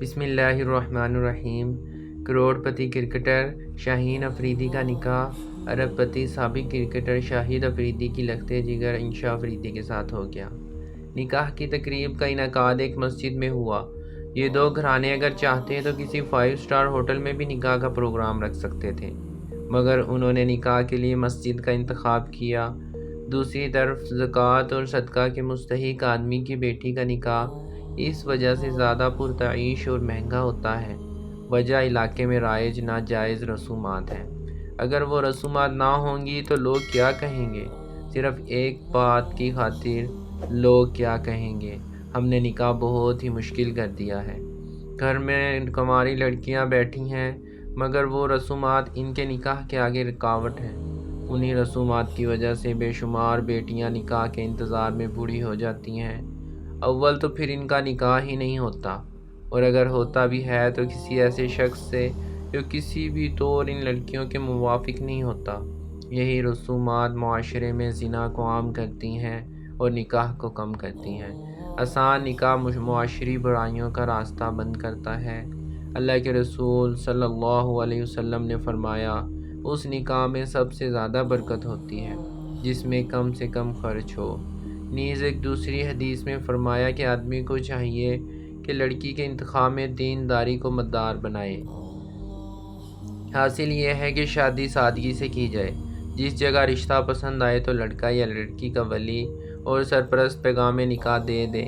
بسم اللہ الرحمن الرحیم۔ کروڑ پتی کرکٹر شاہین افریدی کا نکاح ارب پتی سابق کرکٹر شاہد افریدی کی لخت جگر انشا افریدی کے ساتھ ہو گیا۔ نکاح کی تقریب کا انعقاد ایک مسجد میں ہوا۔ یہ دو گھرانے اگر چاہتے تو کسی 5 اسٹار ہوٹل میں بھی نکاح کا پروگرام رکھ سکتے تھے، مگر انہوں نے نکاح کے لیے مسجد کا انتخاب کیا۔ دوسری طرف زکوٰۃ اور صدقہ کے مستحق آدمی کی بیٹی کا نکاح اس وجہ سے زیادہ پرتعیش اور مہنگا ہوتا ہے، وجہ علاقے میں رائج ناجائز رسومات ہیں۔ اگر وہ رسومات نہ ہوں گی تو لوگ کیا کہیں گے؟ صرف ایک بات کی خاطر لوگ کیا کہیں گے، ہم نے نکاح بہت ہی مشکل کر دیا ہے۔ گھر میں کنواری لڑکیاں بیٹھی ہیں، مگر وہ رسومات ان کے نکاح کے آگے رکاوٹ ہیں۔ انہی رسومات کی وجہ سے بے شمار بیٹیاں نکاح کے انتظار میں بوڑھی ہو جاتی ہیں۔ اول تو پھر ان کا نکاح ہی نہیں ہوتا، اور اگر ہوتا بھی ہے تو کسی ایسے شخص سے جو کسی بھی طور ان لڑکیوں کے موافق نہیں ہوتا۔ یہی رسومات معاشرے میں زنا کو عام کرتی ہیں اور نکاح کو کم کرتی ہیں۔ آسان نکاح معاشری برائیوں کا راستہ بند کرتا ہے۔ اللہ کے رسول صلی اللہ علیہ وسلم نے فرمایا، اس نکاح میں سب سے زیادہ برکت ہوتی ہے جس میں کم سے کم خرچ ہو۔ نیز ایک دوسری حدیث میں فرمایا کہ آدمی کو چاہیے کہ لڑکی کے انتخاب میں دینداری کو مدار بنائے۔ حاصل یہ ہے کہ شادی سادگی سے کی جائے۔ جس جگہ رشتہ پسند آئے تو لڑکا یا لڑکی کا ولی اور سرپرست پیغام نکاح دے دے۔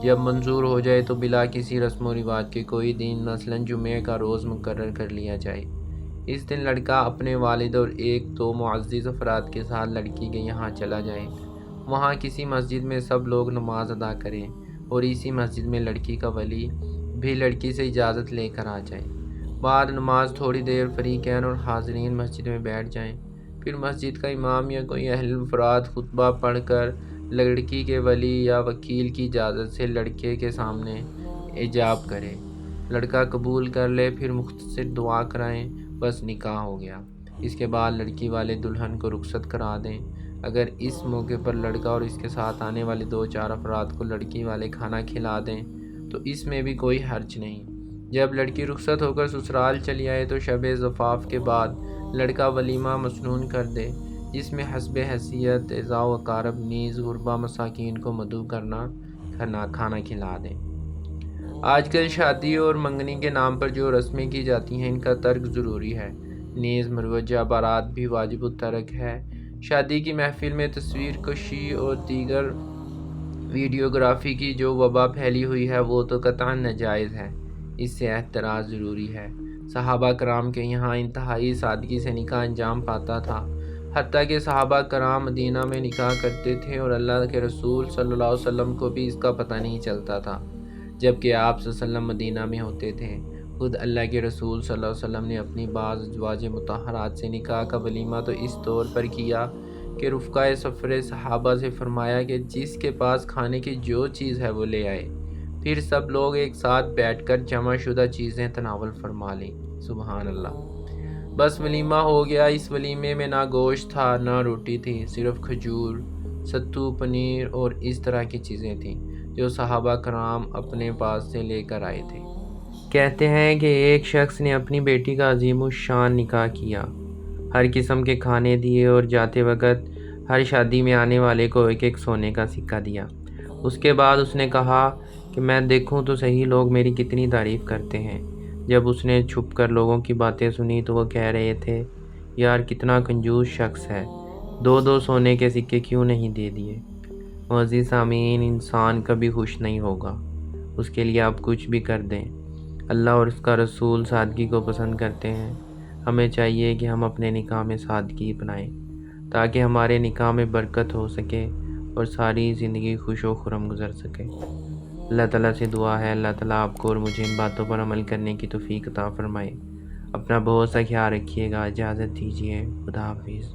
جب منظور ہو جائے تو بلا کسی رسم و رواج کے کوئی دن مثلاً جمعے کا روز مقرر کر لیا جائے۔ اس دن لڑکا اپنے والد اور ایک دو معزز افراد کے ساتھ لڑکی کے یہاں چلا جائے۔ وہاں کسی مسجد میں سب لوگ نماز ادا کریں اور اسی مسجد میں لڑکی کا ولی بھی لڑکی سے اجازت لے کر آ جائے۔ بعد نماز تھوڑی دیر فریقین اور حاضرین مسجد میں بیٹھ جائیں، پھر مسجد کا امام یا کوئی اہل افراد خطبہ پڑھ کر لڑکی کے ولی یا وکیل کی اجازت سے لڑکے کے سامنے ایجاب کرے۔ لڑکا قبول کر لے، پھر مختصر دعا کرائیں، بس نکاح ہو گیا۔ اس کے بعد لڑکی والے دلہن کو رخصت کرا دیں۔ اگر اس موقع پر لڑکا اور اس کے ساتھ آنے والے 2-4 افراد کو لڑکی والے کھانا کھلا دیں تو اس میں بھی کوئی حرج نہیں۔ جب لڑکی رخصت ہو کر سسرال چلی آئے تو شب زفاف کے بعد لڑکا ولیمہ مسنون کر دے، جس میں حسب حیثیت اعزاء و اقارب نیز غربا مساکین کو مدعو کرنا کھانا کھلا دیں۔ آج کل شادی اور منگنی کے نام پر جو رسمیں کی جاتی ہیں ان کا ترک ضروری ہے، نیز مروجہ بارات بھی واجب الترک ہے۔ شادی کی محفل میں تصویر کشی اور دیگر ویڈیوگرافی کی جو وبا پھیلی ہوئی ہے وہ تو قطعاً ناجائز ہے، اس سے احتراز ضروری ہے۔ صحابہ کرام کے یہاں انتہائی سادگی سے نکاح انجام پاتا تھا، حتیٰ کہ صحابہ کرام مدینہ میں نکاح کرتے تھے اور اللہ کے رسول صلی اللہ علیہ وسلم کو بھی اس کا پتہ نہیں چلتا تھا، جبکہ آپ صلی اللہ علیہ وسلم مدینہ میں ہوتے تھے۔ خود اللہ کے رسول صلی اللہ علیہ وسلم نے اپنی بعض ازواج مطہرات سے نکاح کا ولیمہ تو اس طور پر کیا کہ رفقائے سفر صحابہ سے فرمایا کہ جس کے پاس کھانے کی جو چیز ہے وہ لے آئے، پھر سب لوگ ایک ساتھ بیٹھ کر جمع شدہ چیزیں تناول فرما لیں۔ سبحان اللہ، بس ولیمہ ہو گیا۔ اس ولیمے میں نہ گوشت تھا نہ روٹی تھی، صرف کھجور، ستو، پنیر اور اس طرح کی چیزیں تھیں جو صحابہ کرام اپنے پاس سے لے کر آئے تھے۔ کہتے ہیں کہ ایک شخص نے اپنی بیٹی کا عظیم الشان نکاح کیا، ہر قسم کے کھانے دیے اور جاتے وقت ہر شادی میں آنے والے کو ایک ایک سونے کا سکہ دیا۔ اس کے بعد اس نے کہا کہ میں دیکھوں تو صحیح لوگ میری کتنی تعریف کرتے ہیں۔ جب اس نے چھپ کر لوگوں کی باتیں سنی تو وہ کہہ رہے تھے، یار کتنا کنجوس شخص ہے، 2 سونے کے سکے کیوں نہیں دے دیے۔ معزز سامعین، انسان کبھی خوش نہیں ہوگا، اس کے لیے آپ کچھ بھی کر دیں۔ اللہ اور اس کا رسول سادگی کو پسند کرتے ہیں۔ ہمیں چاہیے کہ ہم اپنے نکاح میں سادگی اپنائیں تاکہ ہمارے نکاح میں برکت ہو سکے اور ساری زندگی خوش و خرم گزر سکے۔ اللہ تعالیٰ سے دعا ہے اللہ تعالیٰ آپ کو اور مجھے ان باتوں پر عمل کرنے کی توفیق عطا فرمائے۔ اپنا بہت سا خیال رکھیے گا، اجازت دیجیے، خدا حافظ۔